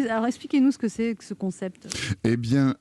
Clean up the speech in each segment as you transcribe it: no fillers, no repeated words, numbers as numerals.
Alors expliquez-nous ce que c'est que ce concept. Eh bien,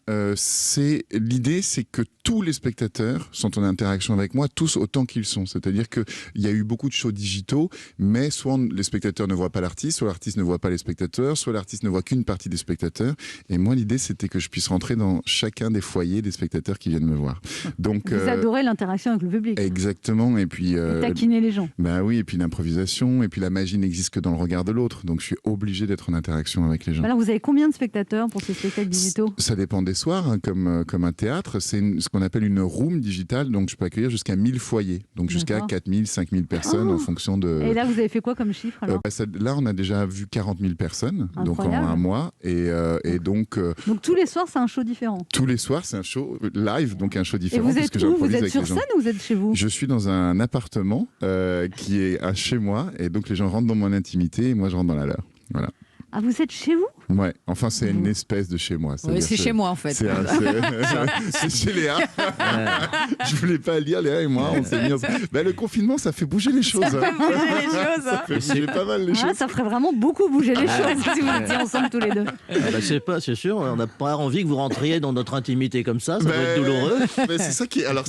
l'idée, c'est que tous les spectateurs sont en interaction avec moi, tous autant qu'ils sont. C'est-à-dire qu'il y a eu beaucoup de shows digitaux, mais soit les spectateurs ne voient pas l'artiste, soit l'artiste ne voit pas les spectateurs, soit l'artiste ne voit qu'une partie des spectateurs. Et moi, l'idée, c'était que je puisse rentrer dans chacun des foyers des spectateurs qui viennent me voir. Donc, vous adorez l'interaction avec le public. Exactement. Et puis taquiner les gens. Bah oui, et puis l'improvisation, et puis la magie n'existe que dans le regard de l'autre. Donc je suis obligé d'être en interaction avec les gens. Alors vous avez combien de spectateurs pour ces spectacles digitaux ? Ça dépend des soirs, hein, comme un théâtre. C'est ce qu'on appelle une room digitale, donc je peux accueillir jusqu'à 1000 foyers, donc jusqu'à 4000, 5000 personnes en fonction de... Et là, vous avez fait quoi comme chiffre alors ? Là, on a déjà vu 40 000 personnes, donc en un mois. Et donc tous les soirs, c'est un show différent ? Tous les soirs, c'est un show live, donc un show différent. Et vous êtes où ? Vous êtes sur scène ou vous êtes chez vous ? Je suis dans un appartement qui est un chez moi, et donc les gens rentrent dans mon intimité, et moi je rentre dans la leur. Voilà. Ah, vous êtes chez vous ? Ouais, enfin c'est une espèce de chez moi. Oui, c'est chez moi en fait. C'est chez Léa. Je voulais pas lire, Léa et moi, on s'est mis le confinement, ça fait bouger les choses. Ça fait bouger les choses. Ça fait bouger pas mal les choses. Ça ferait vraiment beaucoup bouger les choses si vous étiez ensemble tous les deux. C'est sûr, on n'a pas envie que vous rentriez dans notre intimité comme ça doit être douloureux. C'est ça qui. Alors,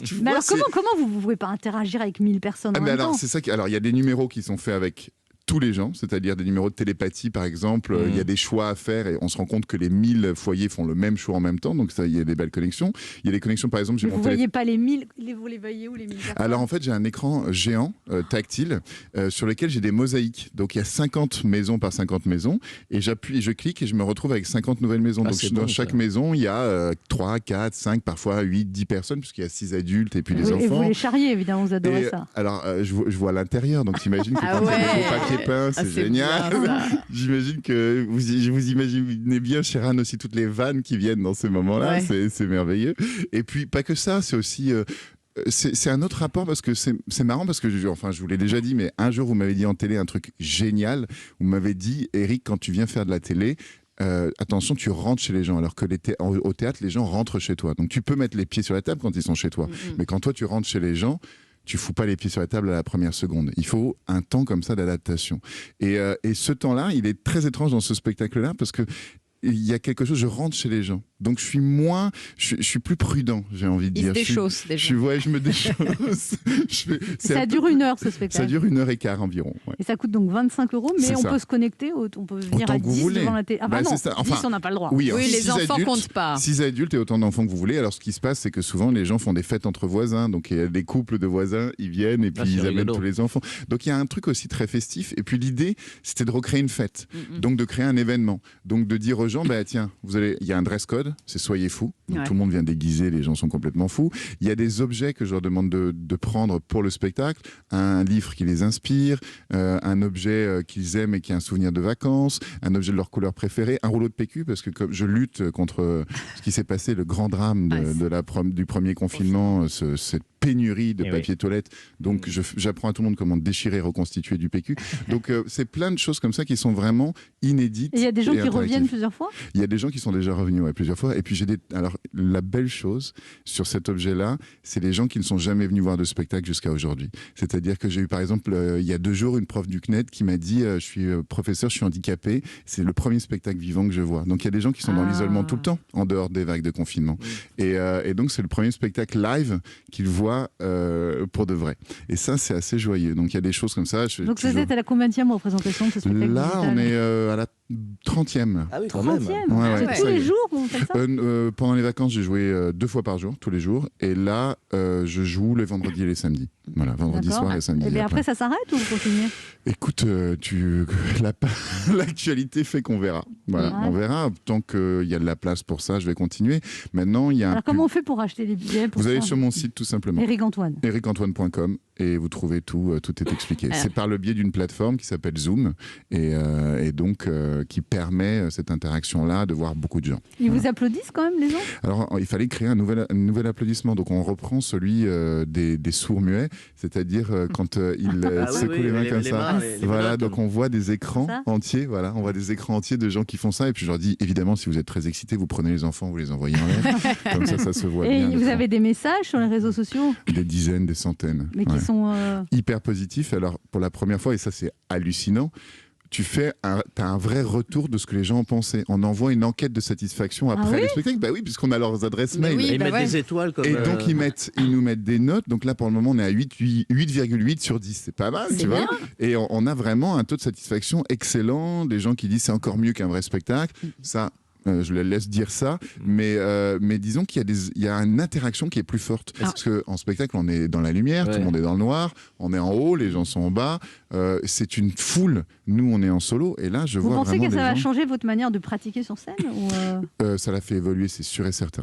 comment vous ne pouvez pas interagir avec 1000 personnes en même temps ? C'est ça qui. Alors, il y a des numéros qui sont faits avec tous les gens, c'est-à-dire des numéros de télépathie par exemple, il y a des choix à faire et on se rend compte que les 1000 foyers font le même choix en même temps, donc ça, il y a des belles connexions. Il y a des connexions par exemple... Mais vous ne voyez pas les 1000, vous les voyez où les 1000 personnes ? Alors en fait j'ai un écran géant, tactile, sur lequel j'ai des mosaïques, donc il y a 50 maisons par 50 maisons, et j'appuie, je clique et je me retrouve avec 50 nouvelles maisons. Donc dans chaque maison il y a 3, 4, 5, parfois 8, 10 personnes, puisqu'il y a 6 adultes et puis les enfants. Et vous les charriez évidemment, vous adorez ça. Alors je vois l'intérieur, donc t'imagines que quand il y a des gros papier peint, c'est génial. J'imagine que vous imaginez bien, Sheeran, aussi toutes les vannes qui viennent dans ces moments-là. Ouais. C'est merveilleux. Et puis, pas que ça, c'est aussi... c'est un autre rapport parce que c'est marrant parce que je vous l'ai déjà dit, mais un jour, vous m'avez dit en télé un truc génial. Vous m'avez dit, Eric, quand tu viens faire de la télé... attention, tu rentres chez les gens, alors que au théâtre, les gens rentrent chez toi. Donc, tu peux mettre les pieds sur la table quand ils sont chez toi. Mais quand toi, tu rentres chez les gens... tu fous pas les pieds sur la table à la première seconde. Il faut un temps comme ça d'adaptation. Et ce temps-là, il est très étrange dans ce spectacle-là parce que il y a quelque chose, je rentre chez les gens. Donc je suis plus prudent, j'ai envie de dire. Il se déchausse déjà. Je me déchausse. Ça dure 1 heure ce spectacle. Ça dure 1h15 environ. Ouais. Et ça coûte donc 25 €, mais on peut se connecter, on peut venir autant à 10 devant la télé. Ah bah non, 10 on n'a pas le droit. Oui, les enfants comptent pas. 6 adultes et autant d'enfants que vous voulez. Alors ce qui se passe, c'est que souvent les gens font des fêtes entre voisins. Donc il y a des couples de voisins, ils viennent et puis ils amènent tous les enfants. Donc il y a un truc aussi très festif. Et puis l'idée, c'était de recréer une fête. Donc de créer un événement. Donc de dire aux gens, tiens, il y a un dress code, c'est soyez fous. Donc tout le monde vient déguisé, les gens sont complètement fous. Il y a des objets que je leur demande de prendre pour le spectacle, un livre qui les inspire, un objet qu'ils aiment et qui est un souvenir de vacances, un objet de leur couleur préférée, un rouleau de PQ, parce que comme je lutte contre ce qui s'est passé, le grand drame du premier confinement, cette pénurie de papier toilette. Donc j'apprends à tout le monde comment déchirer et reconstituer du PQ. Donc c'est plein de choses comme ça qui sont vraiment inédites. Et il y a des gens qui reviennent plusieurs fois ? Il y a des gens qui sont déjà revenus plusieurs fois. Et puis alors la belle chose sur cet objet-là, c'est les gens qui ne sont jamais venus voir de spectacle jusqu'à aujourd'hui. C'est-à-dire que j'ai eu par exemple il y a 2 jours une prof du CNED qui m'a dit je suis professeur, je suis handicapé, c'est le premier spectacle vivant que je vois. Donc il y a des gens qui sont dans l'isolement tout le temps en dehors des vagues de confinement. Et donc c'est le premier spectacle live qu'ils voient pour de vrai. Et ça, c'est assez joyeux. Donc, il y a des choses comme ça. Donc, vous êtes à la combienième représentation de ce spectacle Là, on est à la 30e. Ah oui, quand même. Tous les jours, on fait ça pendant les vacances, j'ai joué 2 fois par jour, tous les jours. Et là, je joue les vendredis et les samedis. Voilà, vendredi soir et samedi. Et bien après, ça s'arrête ou vous continuez ? Écoute, l'actualité fait qu'on verra. Voilà, on verra. Tant qu'il y a de la place pour ça, je vais continuer. Maintenant, il y a Alors, comment on fait pour acheter des billets Vous allez sur mon site, tout simplement. Eric-Antoine. ericantoine.com et vous trouvez tout est expliqué. C'est par le biais d'une plateforme qui s'appelle Zoom et donc qui permet cette interaction-là de voir beaucoup de gens. Ils vous applaudissent quand même, les gens ? Alors, il fallait créer un nouvel applaudissement. Donc, on reprend celui des sourds-muets, c'est-à-dire quand ils secouent les mains comme ça. Voilà, donc on voit des écrans entiers. Voilà, on voit des écrans entiers de gens qui font ça. Et puis, je leur dis, évidemment, si vous êtes très excités, vous prenez les enfants, vous les envoyez en l'air. Comme ça se voit bien. Et vous avez des messages sur les réseaux sociaux ? Des dizaines, des centaines. Mais qui sont... hyper positifs. Alors, pour la première fois, et ça, c'est hallucinant, t'as un vrai retour de ce que les gens ont pensé. On envoie une enquête de satisfaction après les spectacles. Bah oui, puisqu'on a leurs adresses mail. Oui, ils mettent des étoiles comme. Et donc ils nous mettent des notes. Donc là pour le moment on est à 8,8 sur 10. C'est pas mal, tu vois. Et on a vraiment un taux de satisfaction excellent. Des gens qui disent c'est encore mieux qu'un vrai spectacle. Ça. Je les laisse dire ça, mais disons qu'il y a une interaction qui est plus forte. Parce qu'en spectacle, on est dans la lumière, tout le monde est dans le noir, on est en haut, les gens sont en bas, c'est une foule. Nous, on est en solo, et là, je vois vraiment. Vous pensez que ça va gens... changer votre manière de pratiquer sur scène ou Ça l'a fait évoluer, c'est sûr et certain.